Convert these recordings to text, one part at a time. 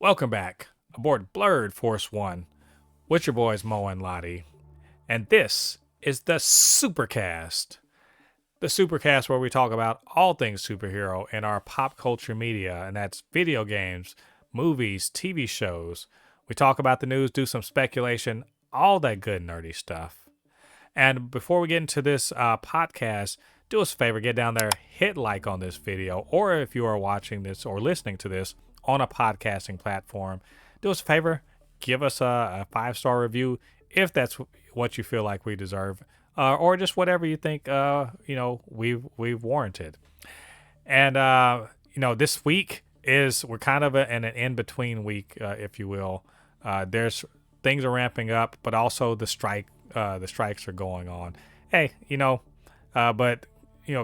Welcome back aboard Blurred Force One with your boys Mo and Lottie. And this is the Supercast. The Supercast where we talk about all things superhero in our pop culture media, and that's video games, movies, TV shows. We talk about the news, do some speculation, all that good nerdy stuff. And before we get into this podcast, do us a favor, get down there, hit like on this video, or if you are watching this or listening to this on a podcasting platform, do us a favor, give us a 5-star review if that's what you feel like we deserve, or just whatever you think we've warranted. And this week we're kind of in an in between week, if you will. There's things are ramping up, but also the strikes are going on. Hey, but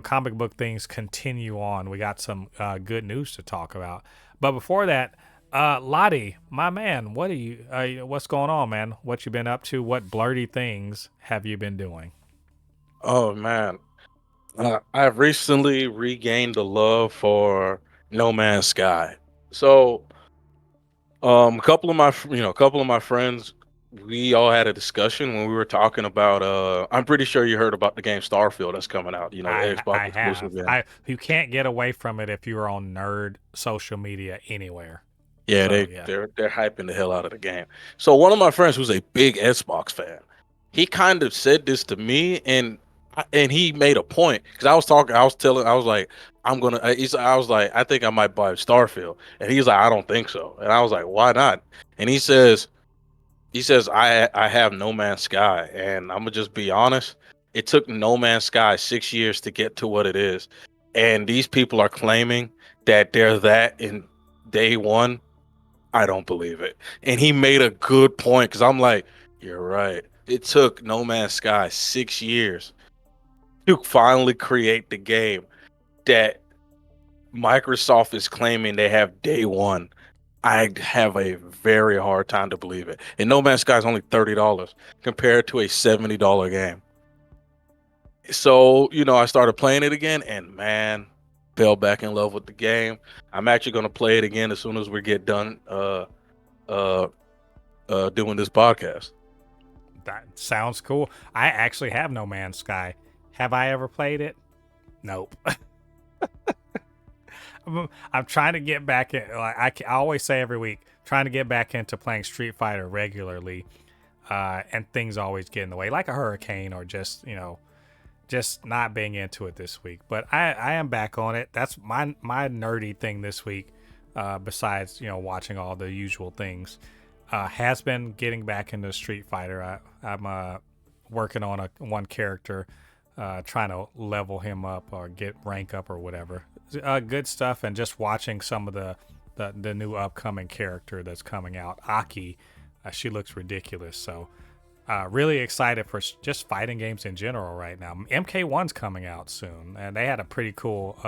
comic book things continue on. We got some good news to talk about. But before that, Lottie, my man, what's going on, man? What you been up to? What blurty things have you been doing? Oh man, I've recently regained the love for No Man's Sky. So, a couple of my friends, we all had a discussion when we were talking about. I'm pretty sure you heard about the game Starfield that's coming out. The Xbox I exclusive have. game. You can't get away from it if you're on nerd social media anywhere. Yeah, So they yeah. they're hyping the hell out of the game. So one of my friends who's a big Xbox fan, he kind of said this to me, and he made a point because I was like, I was like, I think I might buy Starfield, and he's like, I don't think so, and I was like, why not? And he says I have No Man's Sky, and I'm gonna just be honest, it took No Man's Sky 6 years to get to what it is, and these people are claiming that they're that in day one. I don't believe it. And he made a good point because I'm like, you're right. It took No Man's Sky 6 years to finally create the game that Microsoft is claiming they have day one. I have a very hard time to believe it. And No Man's Sky is only $30 compared to a $70 game. So, I started playing it again and man, fell back in love with the game. I'm actually going to play it again as soon as we get done uh doing this podcast. That sounds cool. I actually have No Man's Sky. Have I ever played it? Nope. I'm trying to get back in. I always say every week, trying to get back into playing Street Fighter regularly, and things always get in the way, like a hurricane or just not being into it this week. But I am back on it. That's my nerdy thing this week. Besides watching all the usual things, has been getting back into Street Fighter. I'm working on one character, trying to level him up or get rank up or whatever. Good stuff, and just watching some of the new upcoming character that's coming out, Aki. She looks ridiculous. So really excited for just fighting games in general right now. MK1's coming out soon, and they had a pretty cool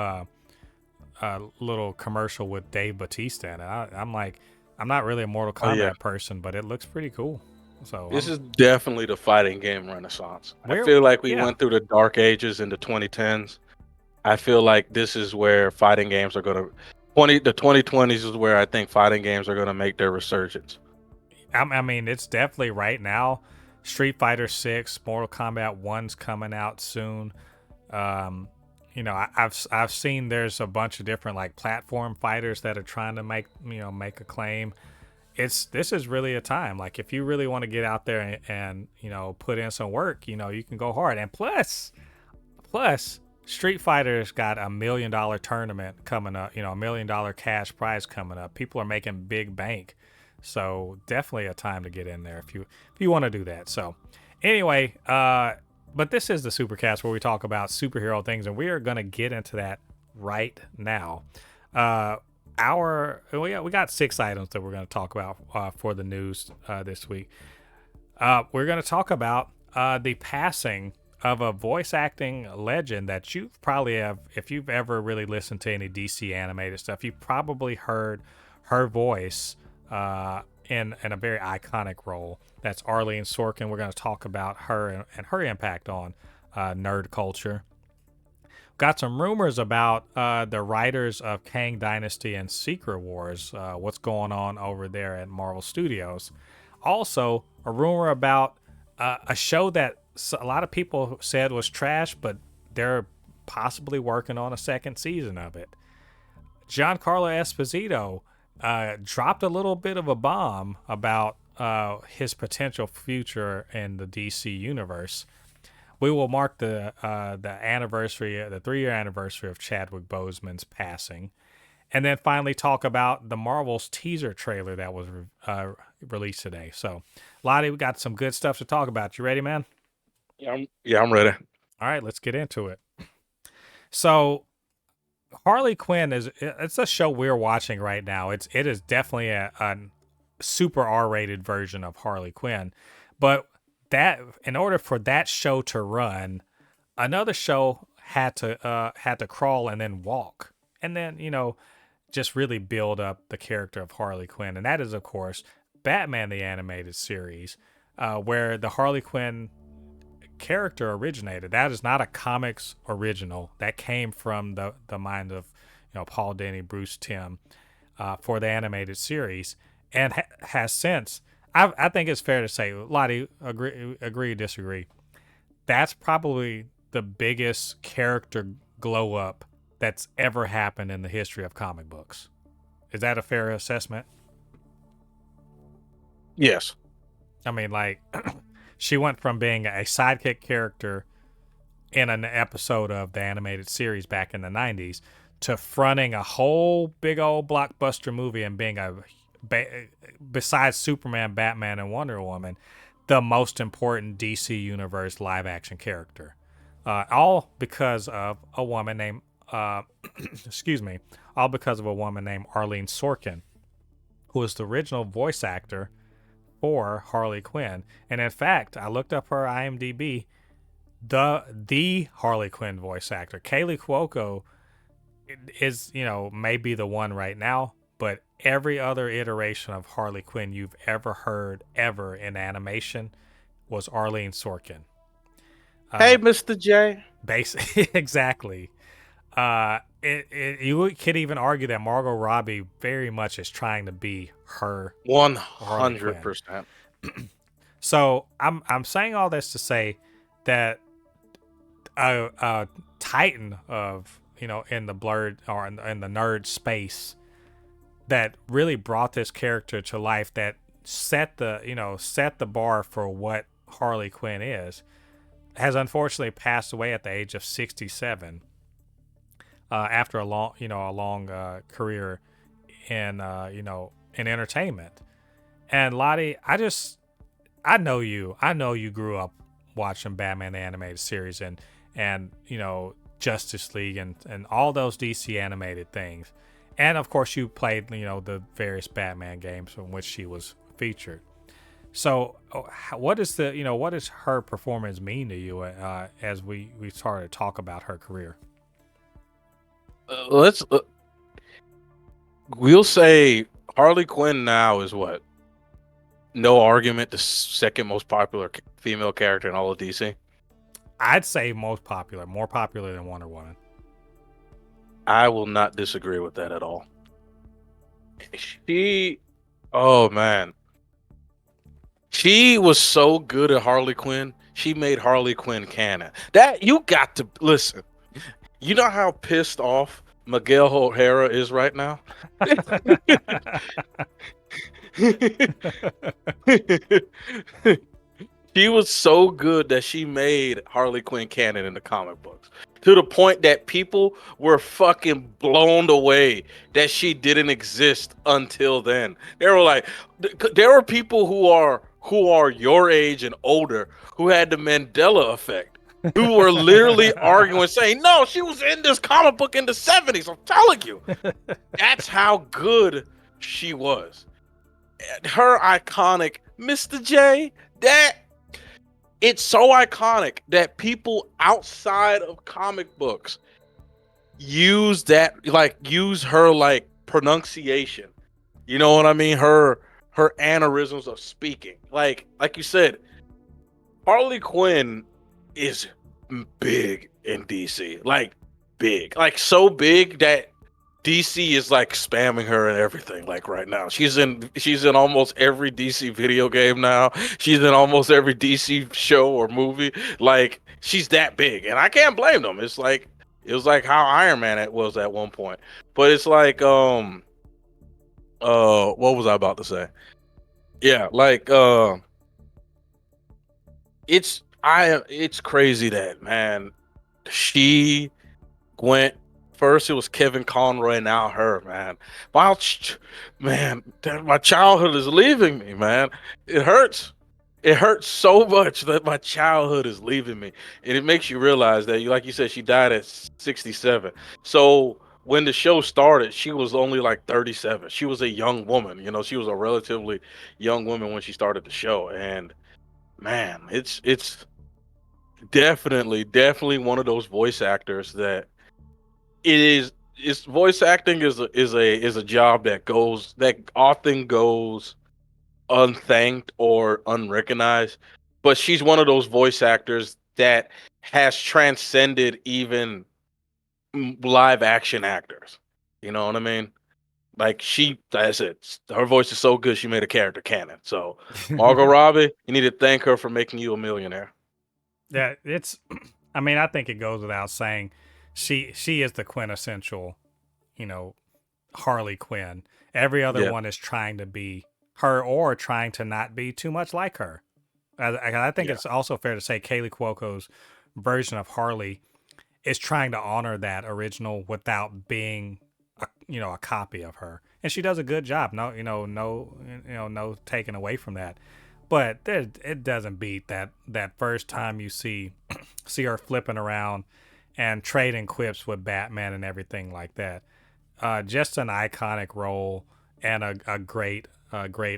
little commercial with Dave Bautista in it. I'm like, I'm not really a Mortal Oh yeah. Kombat person, but it looks pretty cool. So This is definitely the fighting game renaissance. I where, feel like we yeah, went through the dark ages in the 2010s. I feel like this is where fighting games are going to 2020s is where I think fighting games are going to make their resurgence. I mean, it's definitely right now. Street Fighter 6, Mortal Kombat 1's coming out soon. Um, I've seen there's a bunch of different like platform fighters that are trying to make a claim. This is really a time, like, if you really want to get out there and put in some work, you can go hard. And plus Street Fighter's got $1 million tournament coming up, $1 million cash prize coming up. People are making big bank, so definitely a time to get in there if you want to do that. So anyway, but this is the Supercast where we talk about superhero things, and we are going to get into that right now. We got 6 items that we're going to talk about for the news this week. We're going to talk about the passing of a voice acting legend that you probably have, if you've ever really listened to any DC animated stuff, you've probably heard her voice in a very iconic role. That's Arleen Sorkin. We're going to talk about her and her impact on nerd culture. got some rumors about the writers of Kang Dynasty and Secret Wars, what's going on over there at Marvel Studios. Also, a rumor about a show that a lot of people said was trash, but they're possibly working on a second season of it. Giancarlo Esposito dropped a little bit of a bomb about his potential future in the DC universe. We will mark the anniversary, the 3-year anniversary of Chadwick Boseman's passing, and then finally talk about the Marvel's teaser trailer that was released today. So, Lottie, we got some good stuff to talk about. You ready, man? Yeah, I'm ready. All right, let's get into it. So, Harley Quinn it's a show we're watching right now. It is definitely a super R-rated version of Harley Quinn, but that in order for that show to run, another show had to crawl and then walk, and then just really build up the character of Harley Quinn, and that is of course Batman the Animated Series, where the Harley Quinn character originated. That is not a comics original. That came from the mind of Paul Dini, Bruce Timm, for the animated series, and has since. I think it's fair to say, Lottie, agree, disagree. That's probably the biggest character glow up that's ever happened in the history of comic books. Is that a fair assessment? Yes. I mean, like, she went from being a sidekick character in an episode of the animated series back in the 90s to fronting a whole big old blockbuster movie and being besides Superman, Batman, and Wonder Woman, the most important DC Universe live action character. All because of a woman named, excuse me, all because of a woman named Arleen Sorkin, who was the original voice actor for Harley Quinn. And in fact, I looked up her IMDb. The Harley Quinn voice actor, Kaley Cuoco, is maybe the one right now, but every other iteration of Harley Quinn you've ever heard ever in animation was Arleen Sorkin. Hey, Mr. J. Basically, exactly. You could even argue that Margot Robbie very much is trying to be her 100%. So I'm saying all this to say that a titan of in the blurred or in the nerd space that really brought this character to life, that set the bar for what Harley Quinn is, has unfortunately passed away at the age of 67. After a long career in in entertainment. And Lottie, I know you grew up watching Batman the Animated Series and Justice League and all those DC animated things. And of course you played the various Batman games from which she was featured. So what does her performance mean to you as we started to talk about her career? We'll say Harley Quinn now is what? No argument, the second most popular female character in all of DC. I'd say more popular than Wonder Woman. I will not disagree with that at all. She was so good at Harley Quinn. She made Harley Quinn canon. That you got to listen. You know how pissed off Miguel O'Hara is right now? She was so good that she made Harley Quinn canon in the comic books, to the point that people were fucking blown away that she didn't exist until then. They were like, there were people who are your age and older who had the Mandela effect, who were literally arguing, saying, no, she was in this comic book in the 70s. I'm telling you. That's how good she was. Her iconic Mr. J, it's so iconic that people outside of comic books use her pronunciation. You know what I mean? Her anerisms of speaking. Like you said, Harley Quinn is big in DC. Like, big, like so big that DC is like spamming her and everything. Like right now, she's in almost every DC video game now. She's in almost every DC show or movie. Like she's that big, and I can't blame them. It was like how Iron Man was at one point, but it's like what was I about to say? Yeah, like it's crazy that, man, she went first. It was Kevin Conroy, now her, man. Man, my childhood is leaving me, man. It hurts. It hurts so much that my childhood is leaving me, and it makes you realize that, like you said, she died at 67. So when the show started, she was only like 37. She was a young woman. She was a relatively young woman when she started the show, and man, it's definitely one of those voice actors that it is. It's voice acting is a job that often goes unthanked or unrecognized, but she's one of those voice actors that has transcended even live action actors. You know what I mean? Like that's it. Her voice is so good, she made a character canon. So, Margot Robbie, you need to thank her for making you a millionaire. Yeah, it's. I mean, I think it goes without saying, she is the quintessential, you know, Harley Quinn. Every other Yeah, one is trying to be her or trying to not be too much like her. I think yeah, it's also fair to say Kaylee Cuoco's version of Harley is trying to honor that original without being a copy of her, and she does a good job. No taken away from that. But it doesn't beat that first time you see her flipping around and trading quips with Batman and everything like that. Just an iconic role and a great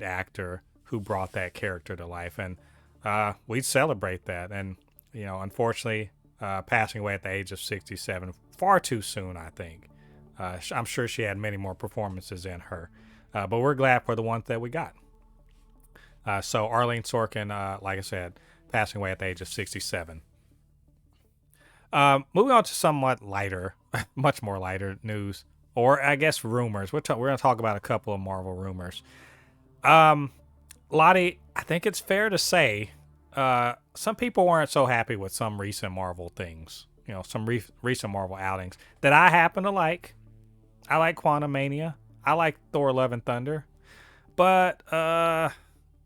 actor who brought that character to life, and we celebrate that. And unfortunately, passing away at the age of 67, far too soon, I think. I'm sure she had many more performances in her, but we're glad for the ones that we got. So Arleen Sorkin, like I said, passing away at the age of 67. Moving on to somewhat lighter, much more lighter news, or I guess rumors. We're going to talk about a couple of Marvel rumors. Lottie, I think it's fair to say some people weren't so happy with some recent Marvel things. Some recent Marvel outings that I happen to like. I like Quantumania. I like Thor: Love and Thunder, but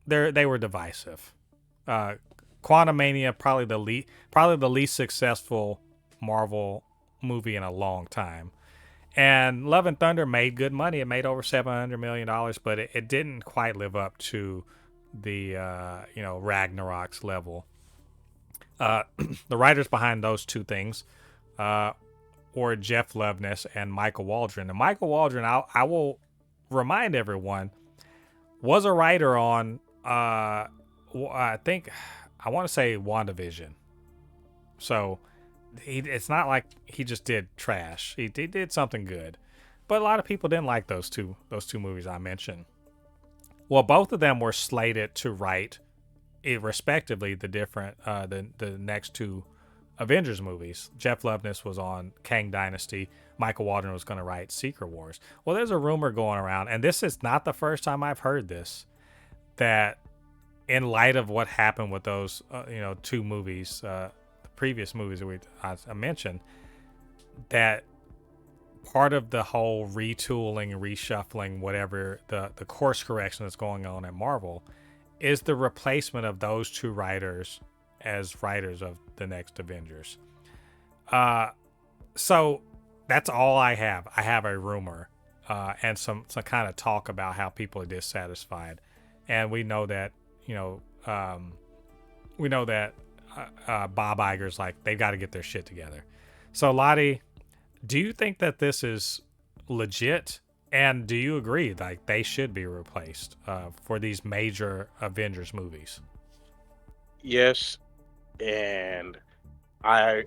they were divisive. Quantumania probably the least successful Marvel movie in a long time. And Love and Thunder made good money. It made over $700 million, but it didn't quite live up to the Ragnarok's level. The writers behind those two things were Jeff Loveness and Michael Waldron. And Michael Waldron, I will remind everyone, was a writer on I think I want to say WandaVision. So it's not like he just did trash. He did something good, but a lot of people didn't like those two movies I mentioned. Well, both of them were slated to write, respectively, the next two Avengers movies. Jeff Loveness was on Kang Dynasty. Michael Waldron was going to write Secret Wars. Well, there's a rumor going around, and this is not the first time I've heard this, that in light of what happened with those two movies, the previous movies that I mentioned, that part of the whole retooling, reshuffling, whatever the course correction that's going on at Marvel is the replacement of those two writers as writers of the next Avengers. So that's all I have. I have a rumor and some kind of talk about how people are dissatisfied, and we know that Bob Iger's like, they've got to get their shit together. So Lottie, do you think that this is legit? And do you agree like they should be replaced for these major Avengers movies? yes, and I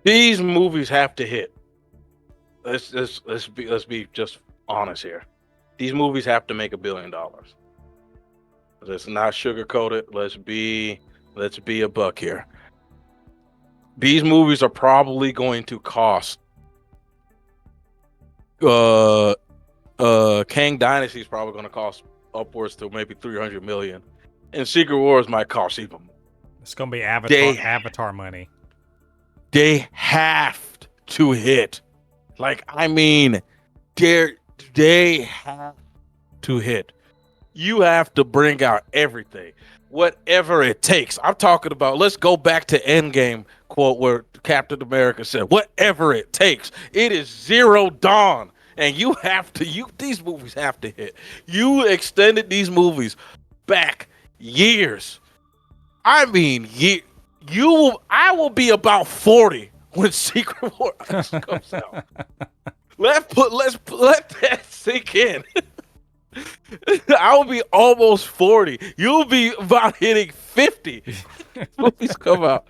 these movies have to hit. Let's be just honest here. These movies have to make $1 billion. Let's not sugarcoat it. Let's be a buck here. these movies are probably going to cost. Kang Dynasty is probably going to cost upwards to maybe 300 million, and Secret Wars might cost even more. It's gonna be They Avatar money. they have to hit. Like, I mean, they have to hit. You have to bring out everything, whatever it takes. I'm talking about, let's go back to Endgame quote where Captain America said, whatever it takes. It is Zero Dawn. And these movies have to hit. You extended these movies back years. I mean, I will be about 40 when Secret Wars comes out. Let's let that sink in. I will be almost 40. You'll be about hitting 50. Movies come out.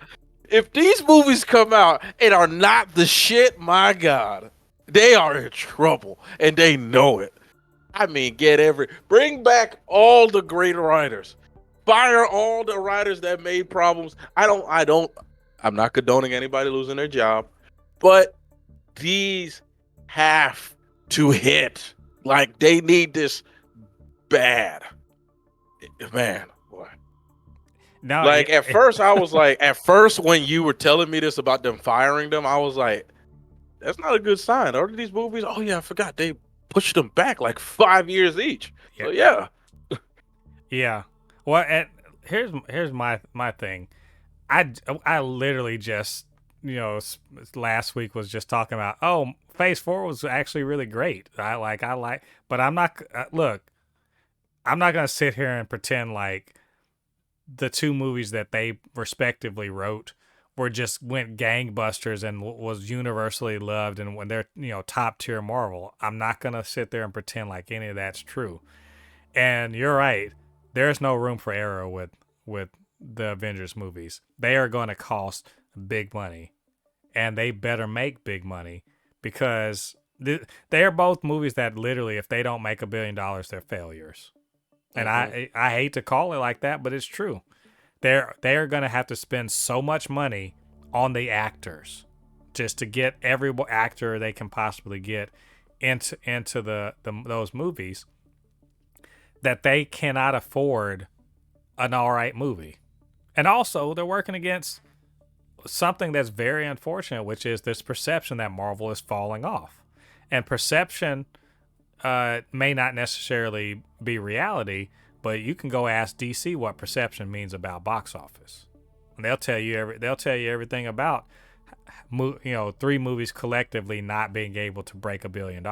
If these movies come out and are not the shit, my God, they are in trouble and they know it. I mean, bring back all the great writers. Fire all the writers that made problems. I'm not condoning anybody losing their job, but these have to hit. Like, they need this bad. Man, boy. No, Like, at first when you were telling me this about them firing them, I was like, that's not a good sign. Are these movies? Oh yeah, I forgot they pushed them back like 5 years each. So yeah. Yeah. Well, here's my thing. I literally just, last week was just talking about, oh, Phase 4 was actually really great. But I'm not look. I'm not gonna sit here and pretend like the two movies that they respectively wrote went gangbusters and was universally loved, and when they're top tier Marvel. I'm not gonna sit there and pretend like any of that's true. And you're right, there's no room for error with the Avengers movies. They are going to cost big money, and they better make big money, because they are both movies that literally, if they don't make $1 billion, they're failures. And I hate to call it like that, but it's true. They are going to have to spend so much money on the actors just to get every actor they can possibly get into those movies, that they cannot afford an all right movie. And also, they're working against something that's very unfortunate, which is this perception that Marvel is falling off. And perception may not necessarily be reality, but you can go ask DC what perception means about box office, and they'll tell you everything about 3 movies collectively not being able to break $1 billion.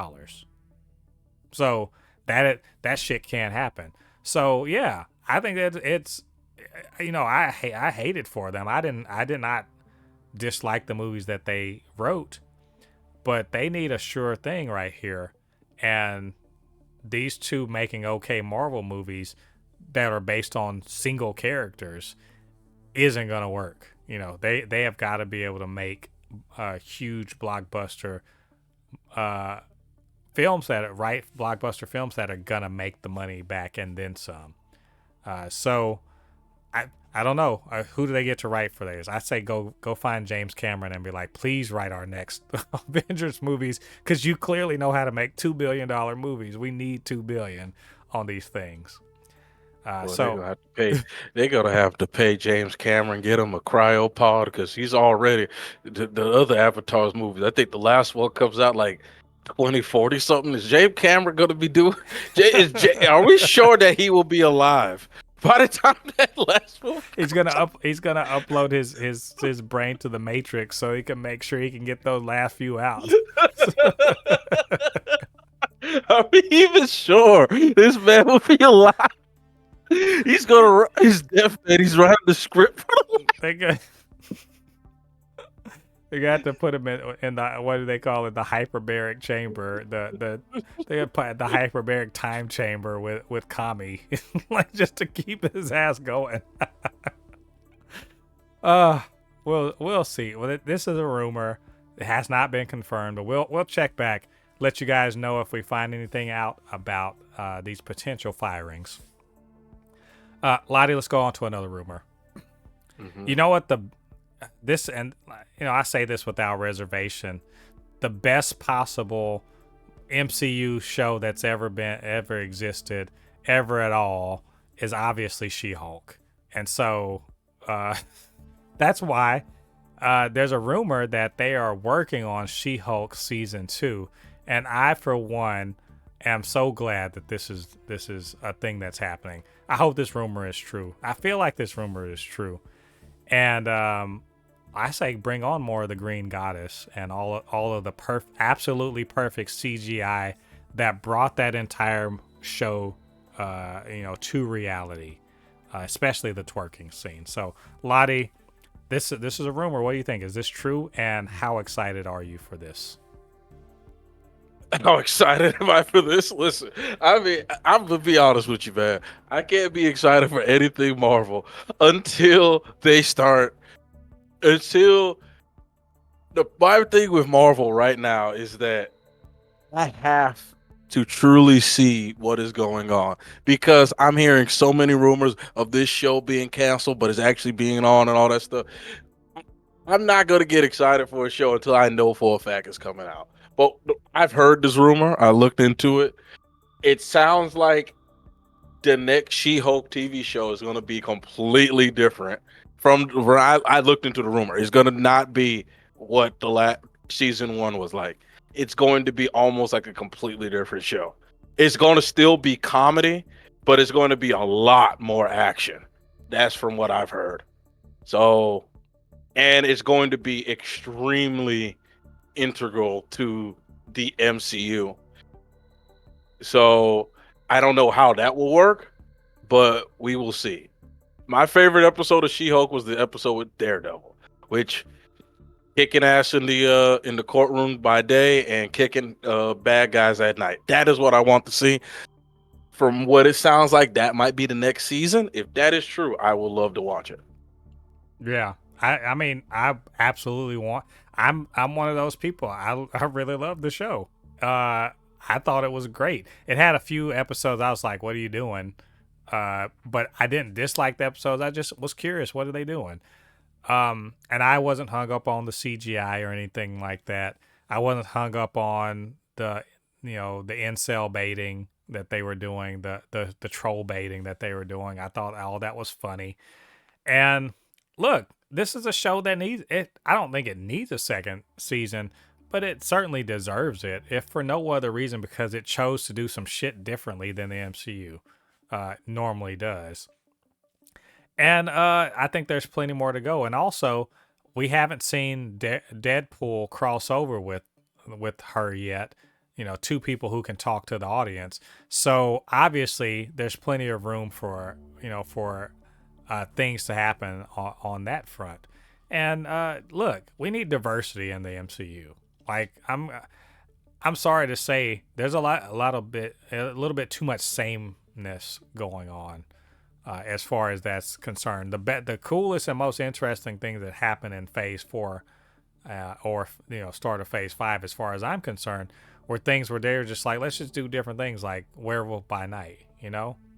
So that shit can't happen. So yeah, I think that it's I hate it for them. I did not dislike the movies that they wrote, but they need a sure thing right here. And these two making okay Marvel movies that are based on single characters isn't gonna work. They have got to be able to make huge blockbuster films blockbuster films that are gonna make the money back and then some. So I don't know. Who do they get to write for theirs? I say go find James Cameron and be like, please write our next Avengers movies, because you clearly know how to make $2 billion movies. We need $2 billion on these things. So they're gonna have to pay James Cameron, get him a cryopod, because he's already the other Avatar's movies. I think the last one comes out like 2040 something. Is James Cameron gonna be doing? Are we sure that he will be alive by the time that last one? He's gonna upload his brain to the Matrix so he can make sure he can get those last few out. Are we even sure this man will be alive? He's definitely he's writing the script. They got to put him in the, what do they call it, the hyperbaric chamber, the hyperbaric time chamber with Kami, like, just to keep his ass going. We'll see. Well, this is a rumor. It has not been confirmed, but we'll check back, let you guys know if we find anything out about these potential firings. Lottie, let's go on to another rumor. Mm-hmm. You know what this, and I say this without reservation, the best possible MCU show that's ever existed, ever at all, is obviously She-Hulk. And so that's why there's a rumor that they are working on She-Hulk season 2, and I, for one, am so glad that this is a thing that's happening. I hope this rumor is true. I feel like this rumor is true, and I say bring on more of the Green Goddess and all of the absolutely perfect CGI that brought that entire show, to reality, especially the twerking scene. So, Lottie, this is a rumor. What do you think? Is this true? And how excited are you for this? How excited am I for this? Listen, I mean, I'm gonna be honest with you, man. I can't be excited for anything Marvel until they start. Until my thing with Marvel right now is that I have to truly see what is going on, because I'm hearing so many rumors of this show being canceled, but it's actually being on and all that stuff. I'm not going to get excited for a show until I know for a fact it's coming out. But I've heard this rumor. I looked into it. It sounds like the next She-Hulk TV show is going to be completely different from where I looked into the rumor. It's going to not be what the last season 1 was like. It's going to be almost like a completely different show. It's going to still be comedy, but it's going to be a lot more action. That's from what I've heard. So, and it's going to be extremely integral to the MCU. So, I don't know how that will work, but we will see. My favorite episode of She-Hulk was the episode with Daredevil, which kicking ass in the courtroom by day and kicking bad guys at night. That is what I want to see. From what it sounds like, that might be the next season. If that is true, I will love to watch it. Yeah, I mean, I absolutely want. I'm one of those people. I really love the show. I thought it was great. It had a few episodes I was like, "What are you doing?" But I didn't dislike the episodes. I just was curious, what are they doing? And I wasn't hung up on the CGI or anything like that. I wasn't hung up on the incel baiting that they were doing, the troll baiting that they were doing. I thought all that was funny. And look, this is a show that needs it. I don't think it needs a second season, but it certainly deserves it, if for no other reason because it chose to do some shit differently than the MCU normally does. And I think there's plenty more to go. And also, we haven't seen Deadpool cross over with her yet. Two people who can talk to the audience. So obviously, there's plenty of room for things to happen on that front. And look, we need diversity in the MCU. Like I'm sorry to say, there's a little bit too much sameness going on. As far as that's concerned, the coolest and most interesting things that happen in Phase 4, or start of Phase 5, as far as I'm concerned, were things where they're just like, let's just do different things, like Werewolf by Night,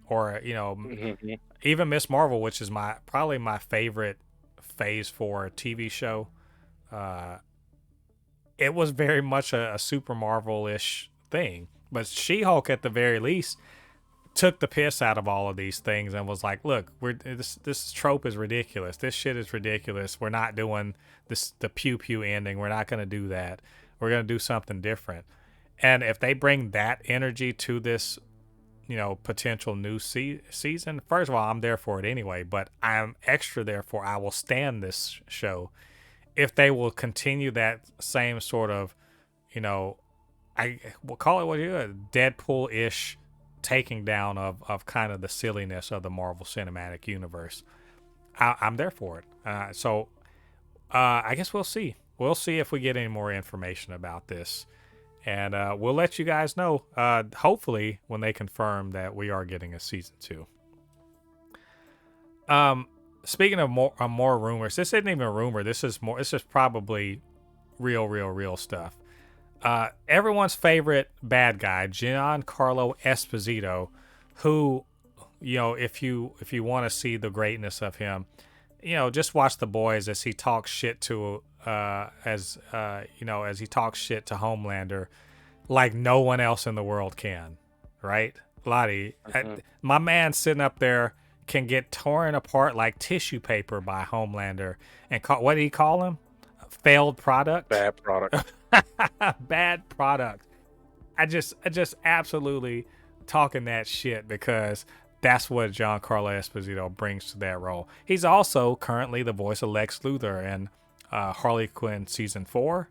or Mm-hmm. even Miss Marvel, which is probably my favorite Phase 4 TV show. It was very much a Super Marvel-ish thing, but She-Hulk at the very least took the piss out of all of these things and was like, look, this trope is ridiculous. This shit is ridiculous. We're not doing the pew pew ending. We're not going to do that. We're going to do something different. And if they bring that energy to this, potential new season, first of all, I'm there for it anyway, but I'm extra there for, I will stand this show if they will continue that same sort of, I will call it what you Deadpool-ish taking down of kind of the silliness of the Marvel Cinematic Universe. I'm there for it. So I guess we'll see. We'll see if we get any more information about this. And we'll let you guys know, hopefully, when they confirm that we are getting a season 2. Speaking of more rumors, this isn't even a rumor. This is probably real stuff. Everyone's favorite bad guy, Giancarlo Esposito, who, if you want to see the greatness of him, just watch The Boys as he talks shit to as he talks shit to Homelander like no one else in the world can, right? Lottie, my man sitting up there can get torn apart like tissue paper by Homelander and what did he call him? Failed product? Bad product. Bad product. I just absolutely talking that shit because that's what Giancarlo Esposito brings to that role. He's also currently the voice of Lex Luthor in Harley Quinn season 4,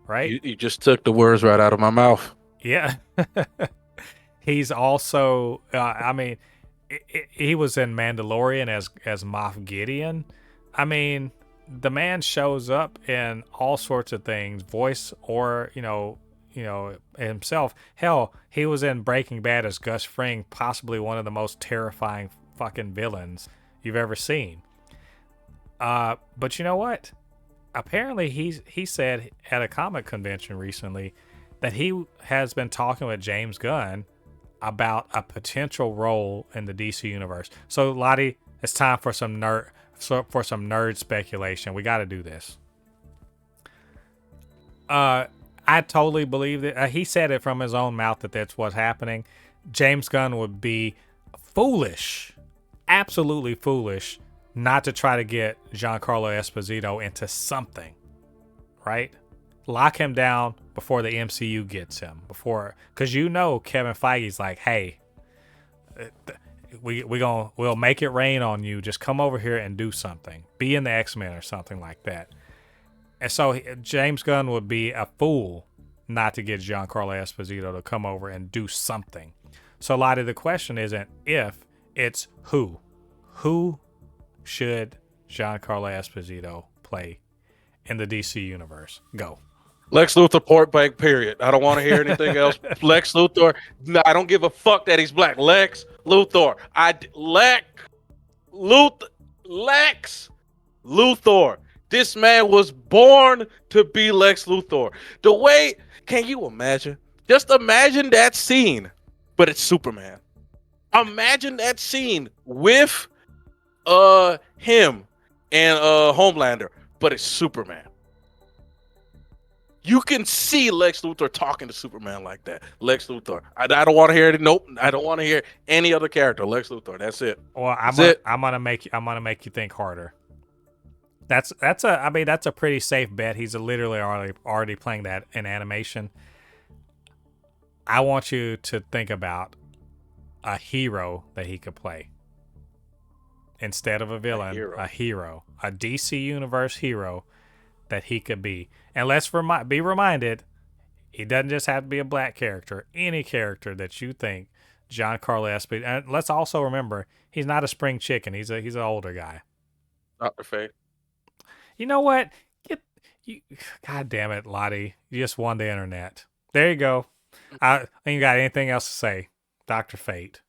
right? You just took the words right out of my mouth. Yeah. He's also, he was in Mandalorian as Moff Gideon. I mean, the man shows up in all sorts of things, voice or himself. Hell, he was in Breaking Bad as Gus Fring, possibly one of the most terrifying fucking villains you've ever seen. But you know what? Apparently, he said at a comic convention recently that he has been talking with James Gunn about a potential role in the DC universe. So, Lottie, it's time for some nerd speculation. We got to do this. I totally believe that he said it from his own mouth that that's what's happening. James Gunn would be foolish, absolutely foolish, not to try to get Giancarlo Esposito into something, right? Lock him down before the MCU gets him. Because Kevin Feige's like, hey, we'll make it rain on you. Just come over here and do something. Be in the X-Men or something like that. And so James Gunn would be a fool not to get Giancarlo Esposito to come over and do something. So a lot of the question isn't if, it's who. Who should Giancarlo Esposito play in the DC universe? Go. Lex Luthor, point blank, period. I don't want to hear anything else. Lex Luthor. No, I don't give a fuck that he's black. Lex Luthor. Lex Luthor. This man was born to be Lex Luthor. The way, can you imagine? Just imagine that scene, but it's Superman. Imagine that scene with him and Homelander, but it's Superman. You can see Lex Luthor talking to Superman like that. Lex Luthor. I don't want to hear it. Nope. I don't want to hear any other character. Lex Luthor. That's it. Well, I'm gonna make you think harder. That's a pretty safe bet. He's literally already playing that in animation. I want you to think about a hero that he could play instead of a villain. A hero, a DC Universe hero that he could be. And let's be reminded, he doesn't just have to be a black character. Any character that you think Giancarlo Esposito. And let's also remember, he's not a spring chicken. He's an older guy. Dr. Fate. You know what? God damn it, Lottie. You just won the internet. There you go. I ain't got anything else to say. Dr. Fate.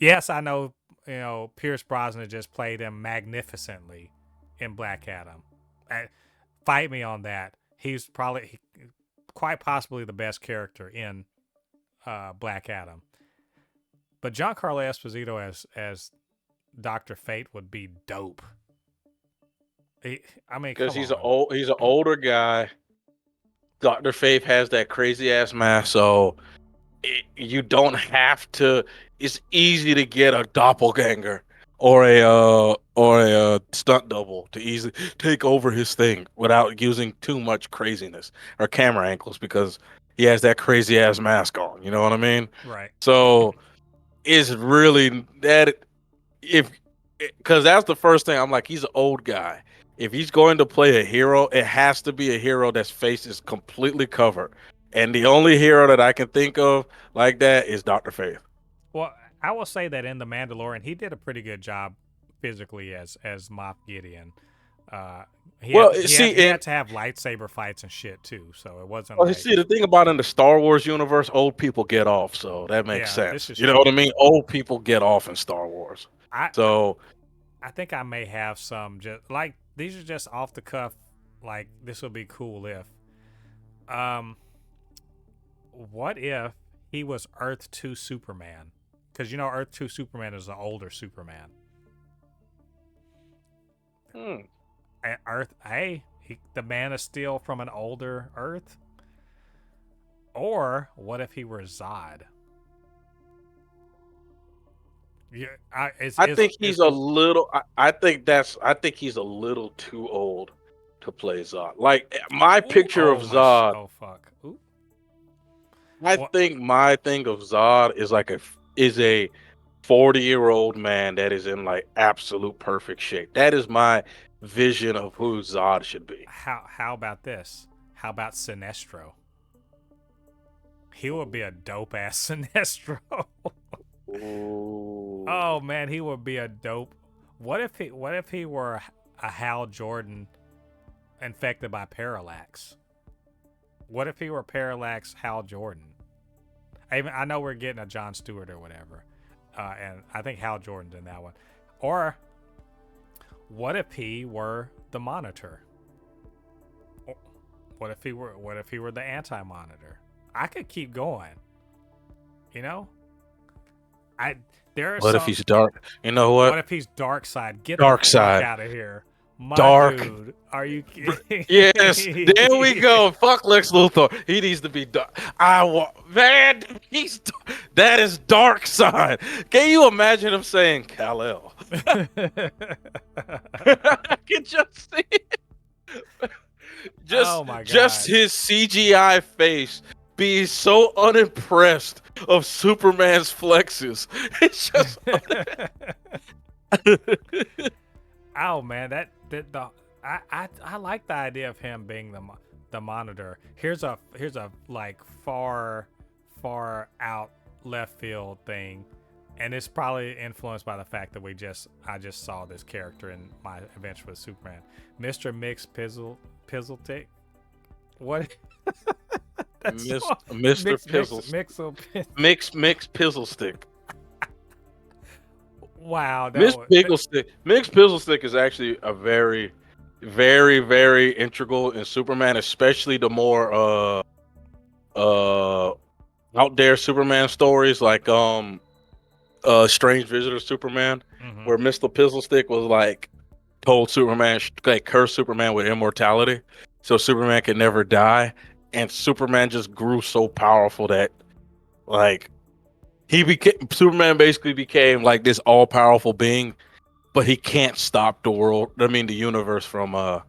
Yes, I know, Pierce Brosnan just played him magnificently in Black Adam. Fight me on that. He's probably quite possibly the best character in Black Adam. But Giancarlo Esposito as Dr. Fate would be dope. Because he's an older guy. Dr. Fate has that crazy ass mask, so you don't have to. It's easy to get a doppelganger or a stunt double to easily take over his thing without using too much craziness or camera angles because he has that crazy ass mask on. You know what I mean? Right. So it's really that because that's the first thing I'm like, he's an old guy. If he's going to play a hero, it has to be a hero that's face is completely covered. And the only hero that I can think of like that is Dr. Fate. Well, I will say that in The Mandalorian, he did a pretty good job physically as Moff Gideon. He had to have lightsaber fights and shit too, so it wasn't. Well, see, the thing about in the Star Wars universe, old people get off, so that makes sense. You know what I mean? Old people get off in Star Wars. I think I may have some just like these are just off the cuff. Like this would be cool if. What if he was Earth 2 Superman? Because Earth 2 Superman is the older Superman. Hmm. Earth. Hey, the Man of Steel from an older Earth. Or what if he were Zod? Yeah, I think he's a little. I think he's a little too old to play Zod. Like my Ooh, picture of Zod. oh fuck. Ooh. I What? think my thing of Zod is like a 40-year-old man that is in like absolute perfect shape. That is my vision of who Zod should be. How about this? How about Sinestro? He would be a dope ass Sinestro. Ooh. Oh man, he would be a dope. What if he were a Hal Jordan infected by Parallax? What if he were Parallax Hal Jordan? I know we're getting a Jon Stewart or whatever, and I think Hal Jordan's in that one. Or what if he were the Monitor? What if he were the Anti-Monitor? I could keep going. You know, What if he's dark? You know What what? if he's Dark Side? Get Dark the fuck side. out of here, my Dark. dude. Are you kidding? Yes, there we go. Fuck Lex Luthor. He needs to be dark. Man, that is Dark Side. Can you imagine him saying Kal-El? I can just see it. Oh my God. Just his CGI face being so unimpressed of Superman's flexes. It's just Oh man, I like the idea of him being the Monitor. Here's a like far out left field thing, and it's probably influenced by the fact that I just saw this character in my adventure with Superman, Mr. Mix Pizzletick. What? Mr. Mix Pizzle Stick. Wow, Mix Pizzle Stick is actually a very, very, very integral in Superman, especially the more out there Superman stories like Strange Visitor Superman, where Mr. Pizzle Stick was like told Superman like cursed Superman with immortality, so Superman could never die, and Superman just grew so powerful that like Superman basically became like this all powerful being, but he can't stop the universe from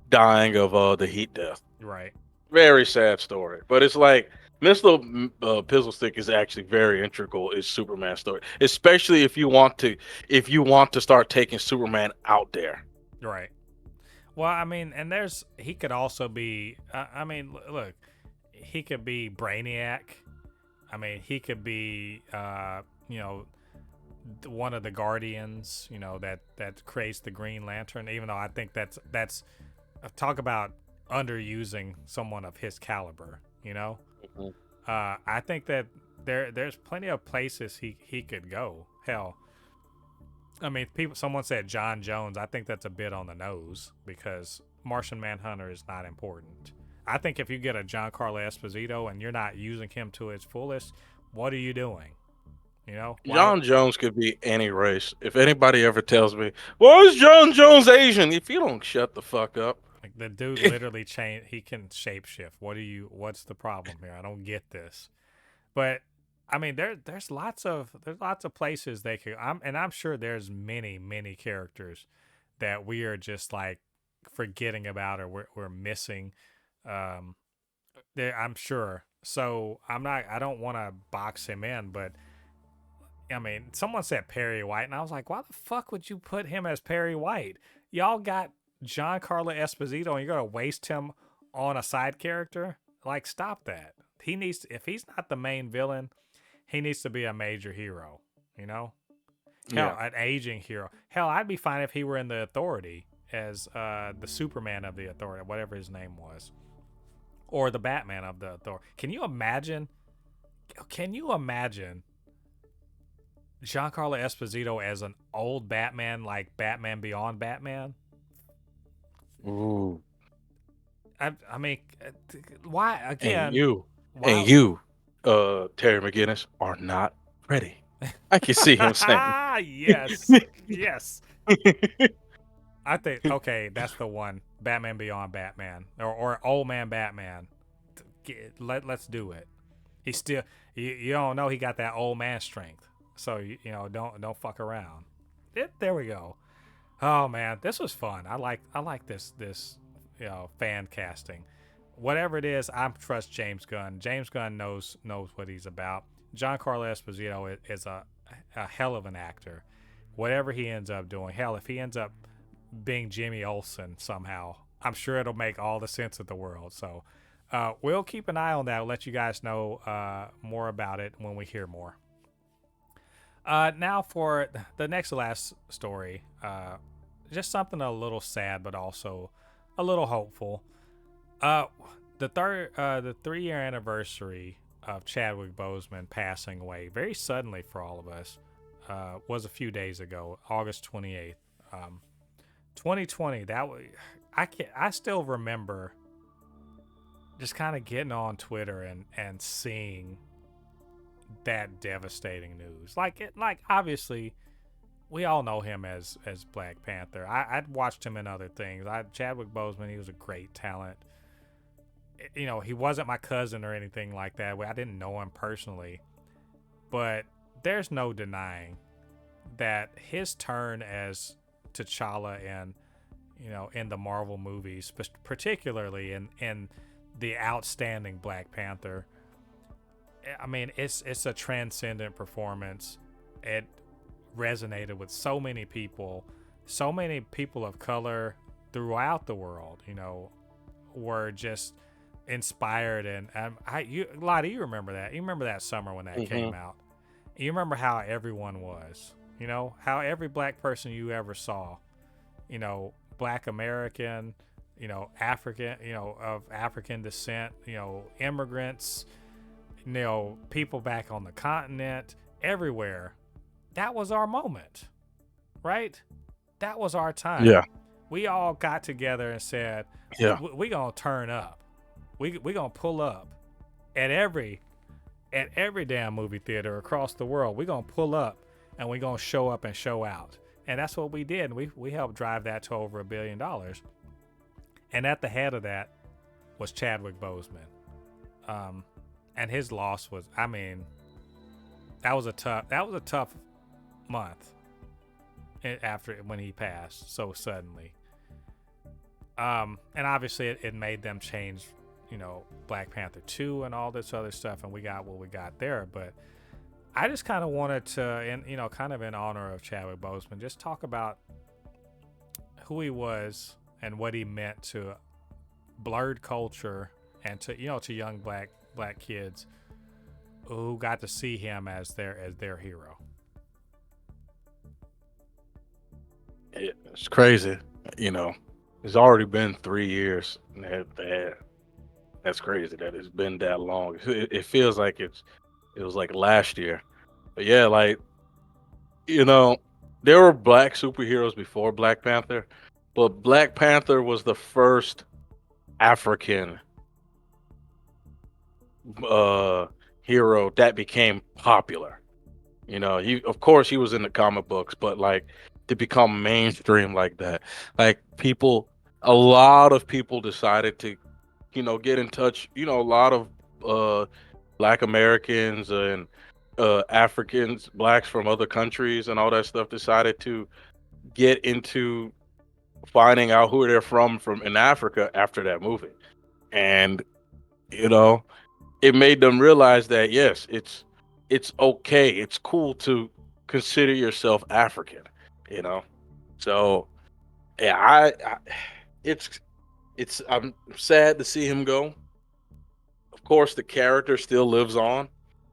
dying of the heat death. Right. Very sad story, but it's like Mr. Pizzle Stick is actually very integral in Superman's story, especially if you want to start taking Superman out there. Right. Well, I mean, and he could also be. Look, he could be Brainiac. I mean, he could be, one of the Guardians. That creates the Green Lantern. Even though I think that's talk about underusing someone of his caliber. Mm-hmm. I think that there's plenty of places he could go. Hell, I mean, someone said John Jones. I think that's a bit on the nose because Martian Manhunter is not important. I think if you get a Giancarlo Esposito and you're not using him to its fullest, what are you doing? John Jones could be any race. If anybody ever tells me, "Why is John Jones Asian?" If you don't shut the fuck up, like the dude literally he can shapeshift. What's the problem here? I don't get this. But I mean, there's lots of places they could. I'm sure there's many characters that we are just like forgetting about or we're missing. I'm sure. So I don't want to box him in, but I mean, someone said Perry White, and I was like, why the fuck would you put him as Perry White? Y'all got Giancarlo Esposito, and you're gonna waste him on a side character? Like, stop that. If he's not the main villain, he needs to be a major hero. Hell, an aging hero. Hell, I'd be fine if he were in the Authority as the Superman of the Authority, whatever his name was, or the Batman of the Authority. Can you imagine Giancarlo Esposito as an old Batman, like Batman Beyond Batman? Ooh. I mean, why again? And you, Terry McGinnis, are not ready. I can see him saying, yes, yes. I think okay, that's the one. Batman Beyond Batman or Old Man Batman. Let's do it. He still you don't know he got that old man strength. So you know don't fuck around. There we go. Oh man, this was fun. I like this fan casting. Whatever it is, I trust James Gunn. James Gunn knows what he's about. Giancarlo Esposito is a hell of an actor. Whatever he ends up doing, hell, if he ends up being Jimmy Olsen somehow, I'm sure it'll make all the sense of the world. So we'll keep an eye on that. We'll let you guys know more about it when we hear more. Now for the next to last story, just something a little sad, but also a little hopeful. Uh, the 3 year anniversary of Chadwick Boseman passing away very suddenly for all of us was a few days ago, August 28th, 2020. I still remember just kind of getting on Twitter and seeing that devastating news. Like obviously we all know him as Black Panther. I'd watched him in other things. Chadwick Boseman, he was a great talent. You know, he wasn't my cousin or anything like that. I didn't know him personally, but there's no denying that his turn as T'Challa in the Marvel movies, particularly in the outstanding Black Panther. I mean, it's a transcendent performance. It resonated with so many people of color throughout the world. Were just inspired, and Lottie, you remember that? You remember that summer when that came out? You remember how everyone was? How every black person you ever saw, Black American, African, of African descent, immigrants, people back on the continent, everywhere. That was our moment, right? That was our time. Yeah. We all got together and said, Yeah. we gonna turn up. We gonna pull up at every damn movie theater across the world. We gonna pull up and we gonna show up and show out. And that's what we did. We helped drive that to over $1 billion. And at the head of that was Chadwick Boseman. And his loss was, I mean, that was a tough month after when he passed so suddenly. And obviously it made them change, Black Panther 2 and all this other stuff, and we got what we got there. But I just kind of wanted to, kind of in honor of Chadwick Boseman, just talk about who he was and what he meant to blurred culture and to young black kids who got to see him as their hero. It's crazy. It's already been 3 years. That's crazy that it's been that long. It feels like it was like last year. But yeah, like, there were black superheroes before Black Panther, but Black Panther was the first African hero that became popular. Of course he was in the comic books, but like to become mainstream like that, like a lot of people decided to, get in touch. A lot of Black Americans and Africans, blacks from other countries and all that stuff decided to get into finding out who they're from in Africa after that movie. And, it made them realize that yes, it's okay, it's cool to consider yourself African, you know. So yeah, it's I'm sad to see him go. Of course, the character still lives on,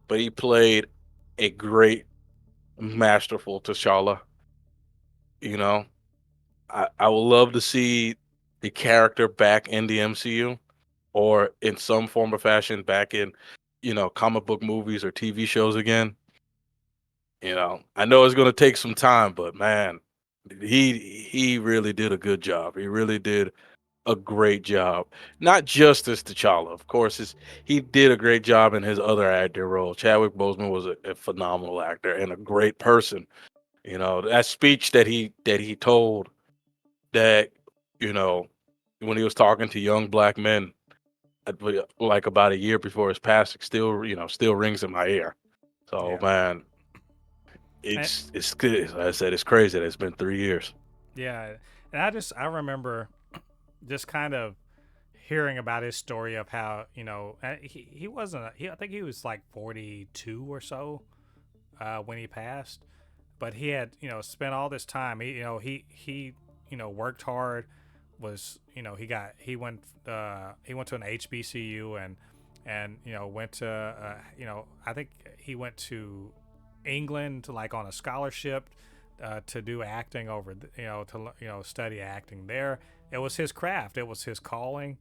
but he played a great, masterful T'Challa. You know, I would love to see the character back in the MCU or in some form or fashion back in, comic book movies or TV shows again. I know it's gonna take some time, but man, he really did a good job. He really did a great job. Not just as T'Challa, of course. He did a great job in his other acting role. Chadwick Boseman was a phenomenal actor and a great person. That speech that he told that, you know, when he was talking to young black men, like about a year before his passing, still, still rings in my ear. So Yeah. man, And, it's good. Like I said, it's crazy that it's been 3 years. yeah. And I remember just kind of hearing about his story of how, he wasn't, I think he was like 42 or so when he passed, but he had, spent all this time. He worked hard, was, he went to an HBCU and, went to, I think he went to England to like on a scholarship to do acting over, to study acting there. It was his craft. It was his calling.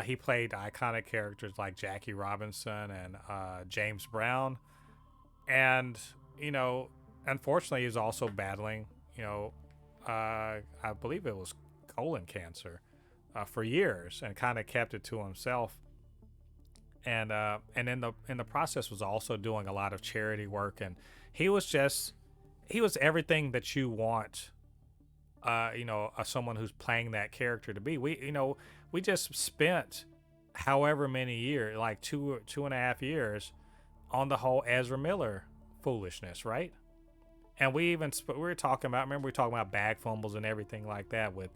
He played iconic characters like Jackie Robinson and James Brown, and unfortunately, he was also battling, I believe it was colon cancer for years, and kind of kept it to himself. And in the process was also doing a lot of charity work, and he was just he was everything that you want, someone who's playing that character to be. We just spent however many years, like 2.5 years, on the whole Ezra Miller foolishness, right? And we were talking about. Remember, we were talking about bag fumbles and everything like that with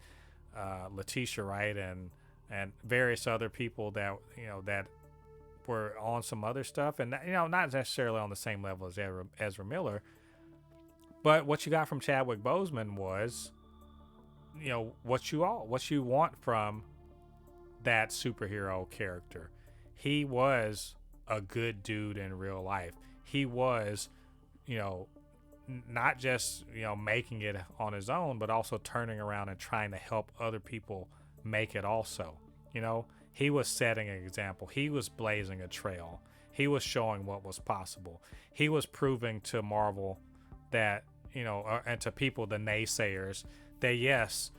Letitia Wright and various other people that that were on some other stuff, and not necessarily on the same level as Ezra Miller. But what you got from Chadwick Boseman was, what you want from that superhero character. He was a good dude in real life. He was, you know, not just making it on his own, but also turning around and trying to help other people make it also. He was setting an example. He was blazing a trail. He was showing what was possible. He was proving to Marvel that and to people, the naysayers, that yes,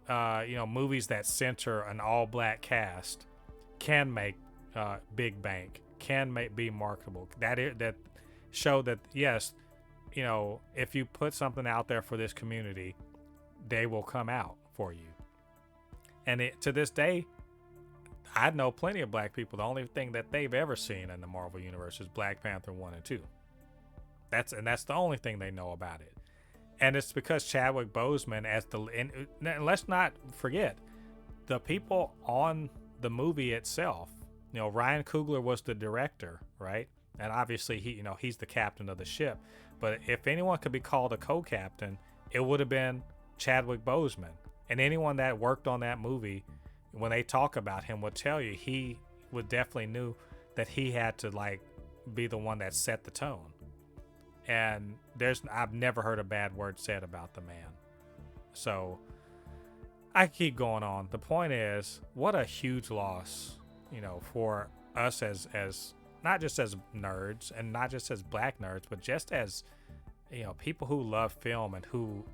movies that center an all-black cast can make big bank, can be marketable. That show that yes, if you put something out there for this community, they will come out for you. And to this day, I know plenty of black people. The only thing that they've ever seen in the Marvel universe is Black Panther 1 and 2. That's the only thing they know about it. And it's because Chadwick Boseman, and let's not forget, the people on the movie itself. Ryan Coogler was the director, right? And obviously he's the captain of the ship. But if anyone could be called a co-captain, it would have been Chadwick Boseman. And anyone that worked on that movie, when they talk about him, would tell you he would definitely knew that he had to be the one that set the tone. And I've never heard a bad word said about the man. So I keep going on. The point is, what a huge loss, for us as not just as nerds and not just as black nerds, but just as people who love film and who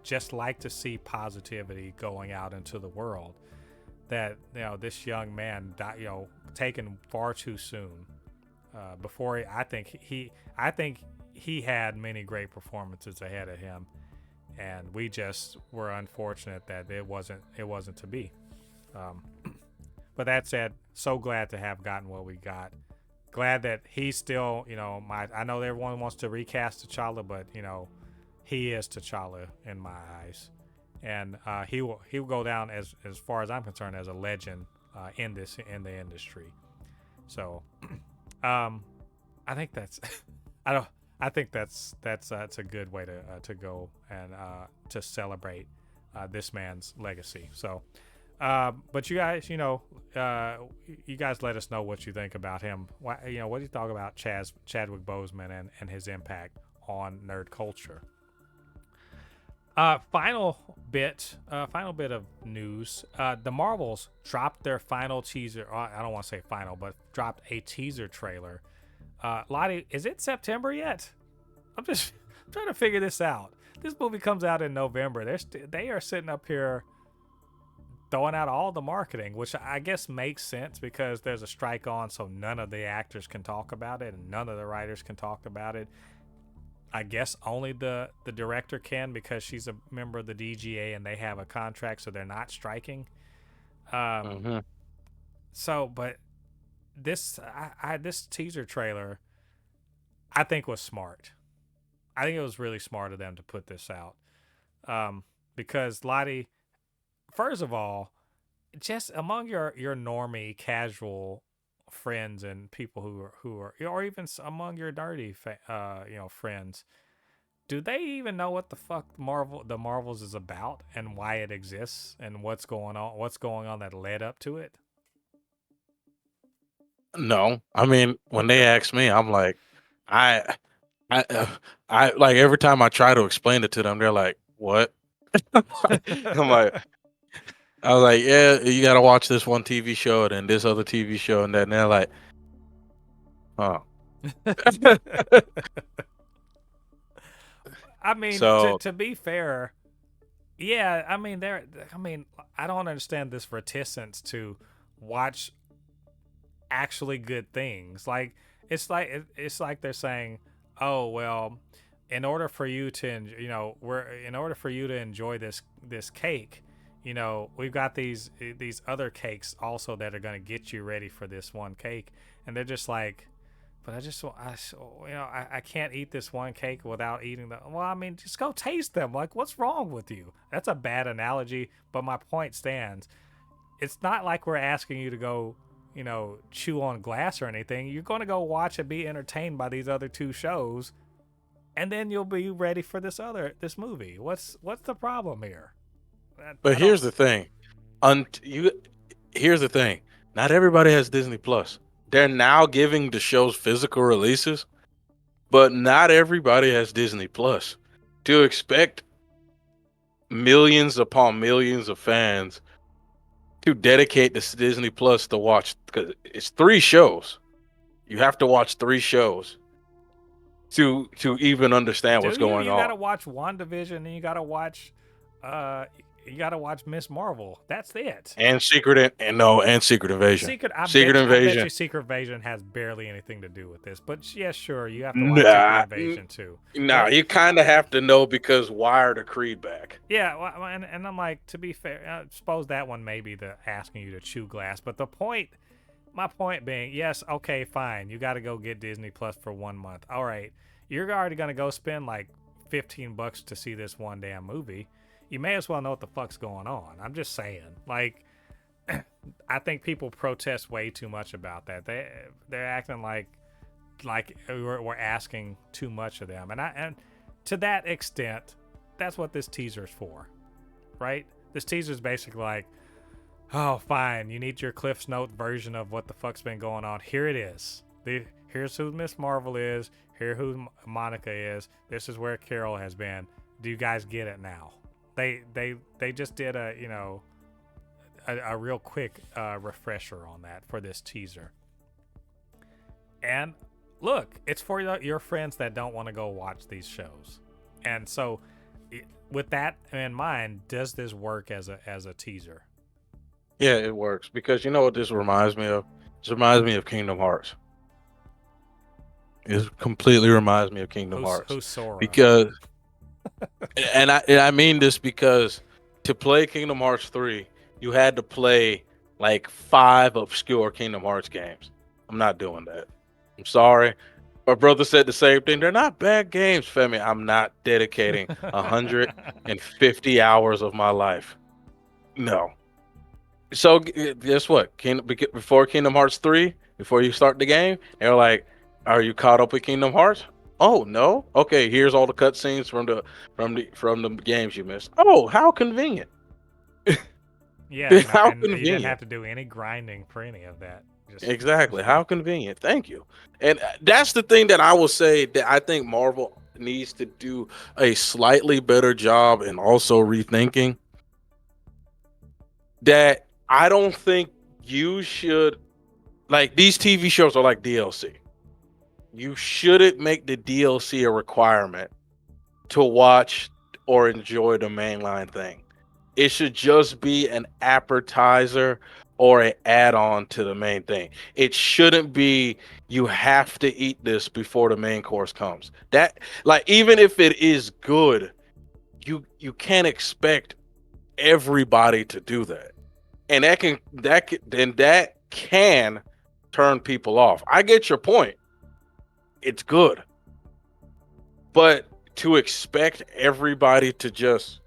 just like to see positivity going out into the world. That this young man died, taken far too soon. Before I think he had many great performances ahead of him, and we just were unfortunate that it wasn't to be. But that said, so glad to have gotten what we got. Glad that he's still, I know everyone wants to recast T'Challa, but he is T'Challa in my eyes, and he will go down as far as I'm concerned as a legend in the industry. So. I think that's I think that's a good way to go and to celebrate this man's legacy. So, but you guys, you guys let us know what you think about him. What do you talk about Chadwick Boseman and his impact on nerd culture? Final bit of news. The Marvels dropped their final teaser. I don't want to say final, but dropped a teaser trailer. Lottie, is it September yet? I'm just trying to figure this out. This movie comes out in November. They are sitting up here throwing out all the marketing, which I guess makes sense because there's a strike on, so none of the actors can talk about it and none of the writers can talk about it. I guess only the director can because she's a member of the DGA and they have a contract, so they're not striking. Um, Mm-hmm. so, but this teaser trailer, I think was smart. I think it was really smart of them to put this out, because Lottie, first of all, just among your normie, casual friends and people who are or even among your nerdy friends, do they even know what the fuck the Marvels is about and why it exists and what's going on that led up to it? No, I mean when they ask me, I'm like, I, I, I like every time I try to explain it to them, they're like, "What?" I'm like, I was like, "Yeah, you got to watch this one TV show and then this other TV show and that." And they're like, "Oh." I mean, to So to be fair, yeah, I mean I don't understand this reticence to watch actually good things. Like it's like they're saying, "Oh, well, in order for you to we're in order for you to enjoy this cake, we've got these other cakes also that are going to get you ready for this one cake." And they're just like, but I can't eat this one cake without eating the. Well, I mean, just go taste them. Like, what's wrong with you? That's a bad analogy, but my point stands. It's not like we're asking you to go, chew on glass or anything. You're going to go watch and be entertained by these other two shows, and then you'll be ready for this movie. What's the problem here? but I don't. here's the thing. You here's the thing. Not everybody has Disney Plus. They're now giving the shows physical releases, but not everybody has Disney Plus. To expect millions upon millions of fans to dedicate this Disney Plus to watch, because it's 3 shows. You have to watch 3 shows to even understand Do what's you? going You got on. to watch WandaVision and uh you got to watch Miss Marvel. That's it. And Secret Invasion. Secret, Secret I bet Invasion. you Secret Invasion has barely anything to do with this. But yeah, sure, you have to watch Secret Nah, Invasion too. nah. But You kind of have to know because why are the Creed back? yeah, well, and I'm like, to be fair, I suppose that one may be the asking you to chew glass. But my point being, yes, okay, fine, you got to go get Disney Plus for 1 month. All right, you're already gonna go spend like $15 to see this one damn movie. You may as well know what the fuck's going on. I'm just saying, like. I think people protest way too much about that. They're acting like we're asking too much of them, and to that extent, that's what this teaser's for, right? This teaser's basically like, oh, fine, you need your Cliff's Note version of what the fuck's been going on. Here it is. Here's who Miss Marvel is. Here who Monica is. This is where Carol has been. Do you guys get it now? They just did a real quick refresher on that for this teaser. And look, it's for your friends that don't want to go watch these shows. And so, with that in mind, does this work as a teaser? Yeah, it works because you know what this reminds me of. This reminds me of Kingdom Hearts. It completely reminds me of Kingdom Hearts Who's Sora? because, and I mean this because to play Kingdom Hearts 3, you had to play like 5 obscure Kingdom Hearts games. I'm not doing that. I'm sorry. My brother said the same thing. They're not bad games, Femi. I'm not dedicating 150 hours of my life. No. So guess what? Before Kingdom Hearts 3, before you start the game, they're like, "Are you caught up with Kingdom Hearts?" Oh no. Okay, here's all the cutscenes from the games you missed. Oh, how convenient. Yeah, How and you didn't convenient. have to do any grinding for any of that. Just Exactly. How convenient. Thank you. And that's the thing that I will say that I think Marvel needs to do a slightly better job and also rethinking that I don't think you should like these TV shows are like DLC. You shouldn't make the DLC a requirement to watch or enjoy the mainline thing. It should just be an appetizer or an add-on to the main thing. It shouldn't be you have to eat this before the main course comes. That, like, even if it is good, you can't expect everybody to do that. And that can turn people off. I get your point. It's good. But to expect everybody to just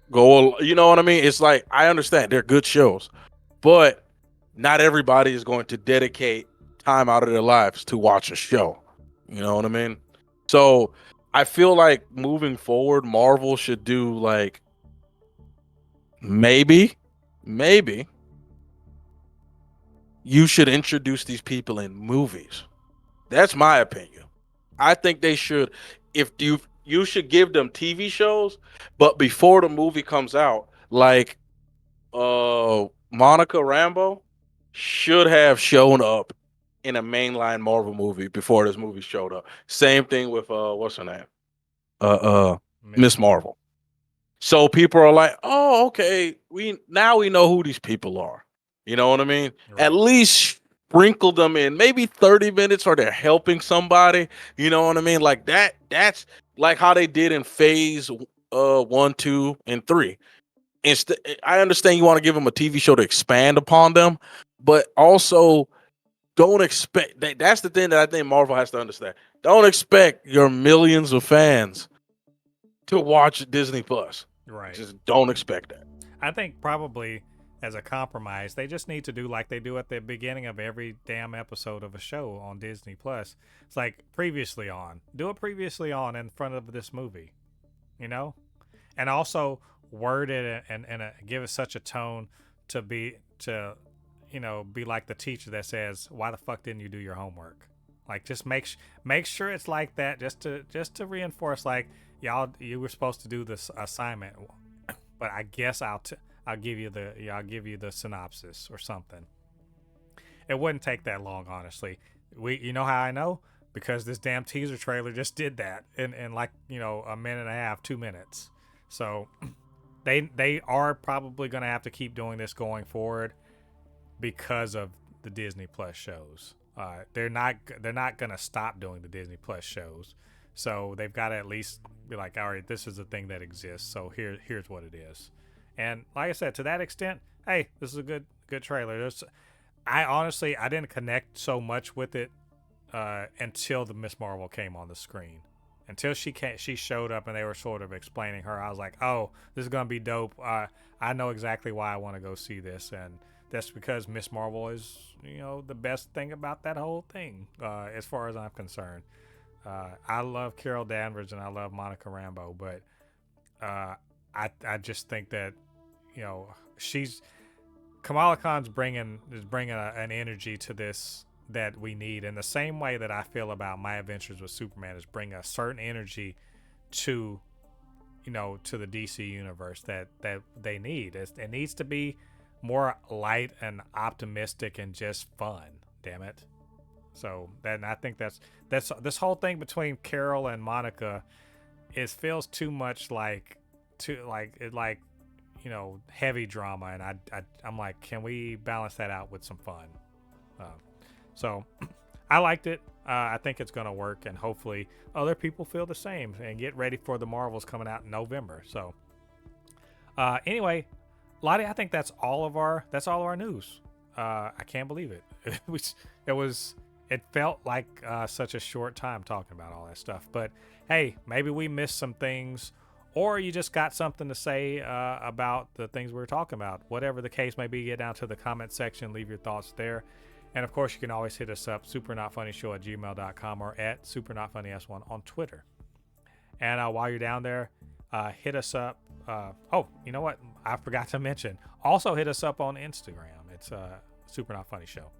go, you know what I mean? It's like, I understand they're good shows, but not everybody is going to dedicate time out of their lives to watch a show. You know what I mean? So I feel like moving forward, Marvel should do like maybe you should introduce these people in movies. That's my opinion. I think they should. If you should give them TV shows, but before the movie comes out, like Monica Rambeau should have shown up in a mainline Marvel movie before this movie showed up. Same thing with what's her name? Miss Marvel. So people are like, "Oh, okay, we know who these people are." You know what I mean? Right. At least sprinkle them in maybe 30 minutes or they're helping somebody. You know what I mean? Like that's like how they did in phase 1, 2, and 3. I understand you want to give them a TV show to expand upon them, but also don't expect that's the thing that I think Marvel has to understand. Don't expect your millions of fans to watch Disney Plus. Right. Just don't expect that. I think probably as a compromise, they just need to do like they do at the beginning of every damn episode of a show on Disney Plus. It's like previously on. Do it previously on in front of this movie, you know, and also word it and give it such a tone to be like the teacher that says, "Why the fuck didn't you do your homework?" Like just make sure it's like that just to reinforce like you were supposed to do this assignment, but I guess I'll give you the synopsis or something. It wouldn't take that long, honestly. You know how I know? Because this damn teaser trailer just did that in like, a minute and a half, 2 minutes. So they are probably going to have to keep doing this going forward because of the Disney Plus shows. They're not going to stop doing the Disney Plus shows. So they've got to at least be like, all right, this is a thing that exists. So here's what it is. And like I said, to that extent, hey, this is a good trailer. I didn't connect so much with it until the Miss Marvel came on the screen. Until she showed up and they were sort of explaining her, I was like, oh, this is gonna be dope. I know exactly why I want to go see this, and that's because Miss Marvel is the best thing about that whole thing, as far as I'm concerned. I love Carol Danvers and I love Monica Rambeau, but I just think that Kamala Khan's bringing an energy to this that we need, in the same way that I feel about My Adventures with Superman is bring a certain energy to the DC universe that they need. It needs to be more light and optimistic and just fun. Damn it. So I think that's this whole thing between Carol and Monica feels too much like heavy drama, and I'm like, can we balance that out with some fun? So I liked it. I think it's going to work, and hopefully other people feel the same and get ready for the Marvels coming out in November. So anyway, Lottie, I think that's all of our news. I can't believe it. It felt like such a short time talking about all that stuff, but hey, maybe we missed some things, or you just got something to say about the things we were talking about. Whatever the case may be, get down to the comment section, leave your thoughts there. And of course, you can always hit us up, supernotfunnyshow@gmail.com or at supernotfunnys1 on Twitter. And while you're down there, hit us up. Oh, you know what? I forgot to mention. Also hit us up on Instagram. It's Super Not Funny Show.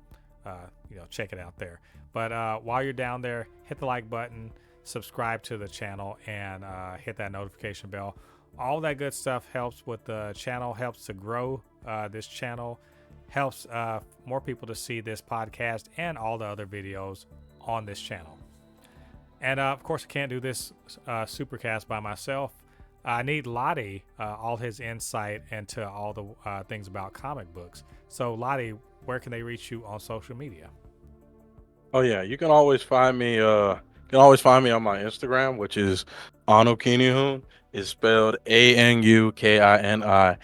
Check it out there. But while you're down there, hit the like button, subscribe to the channel, and hit that notification bell. All that good stuff helps with the channel, helps to grow this channel, helps more people to see this podcast and all the other videos on this channel. And of course, I can't do this Supercast by myself. I need Lottie, all his insight into all the things about comic books. So, Lottie, where can they reach you on social media? Oh yeah, you can always find me. You can always find me on my Instagram, which is Anukinihun. Is spelled Anukinihun,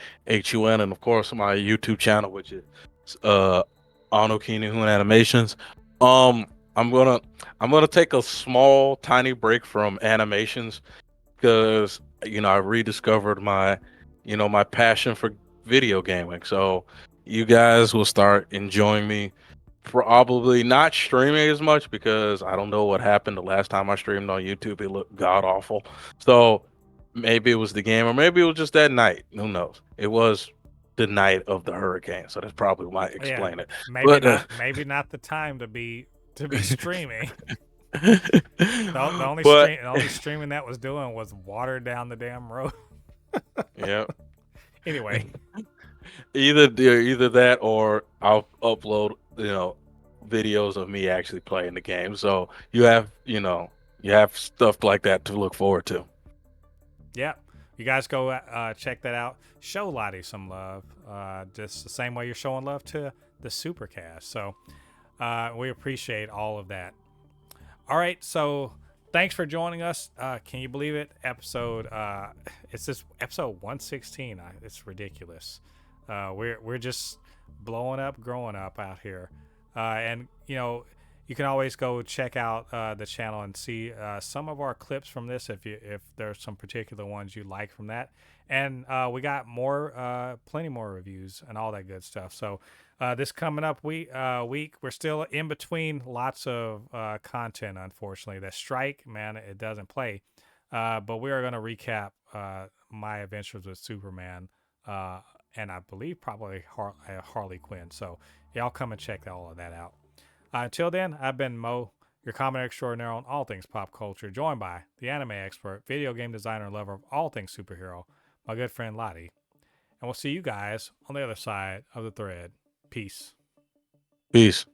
and of course my YouTube channel, which is uh Anukinihun Animations. Um, I'm gonna I'm gonna take a small, tiny break from animations because I rediscovered my passion for video gaming. So you guys will start enjoying me. Probably not streaming as much because I don't know what happened the last time I streamed on YouTube. It looked god awful. So maybe it was the game, or maybe it was just that night. Who knows? It was the night of the hurricane, so that's probably might Yeah, explain it. maybe But not. Maybe not the time to be streaming. The only but streaming that was doing was water down the damn road. yeah, Anyway, either that or I'll upload videos of me actually playing the game. So you have stuff like that to look forward to. yeah, you guys go check that out. Show Lottie some love, just the same way you're showing love to the Supercast. So we appreciate all of that. All right, so thanks for joining us. Can you believe it? It's this episode 116. It's ridiculous. We're just blowing up, growing up out here, and you can always go check out the channel and see some of our clips from this if there's some particular ones you like from that. And we got plenty more reviews and all that good stuff. So this coming up week, we're still in between lots of content. Unfortunately, the strike, man, it doesn't play. But we are going to recap my adventures with Superman, and I believe probably Harley Quinn. So y'all come and check all of that out. Until then, I've been Mo, your comment extraordinaire on all things pop culture, joined by the anime expert, video game designer, and lover of all things superhero, my good friend Lottie. And we'll see you guys on the other side of the thread. Peace. Peace.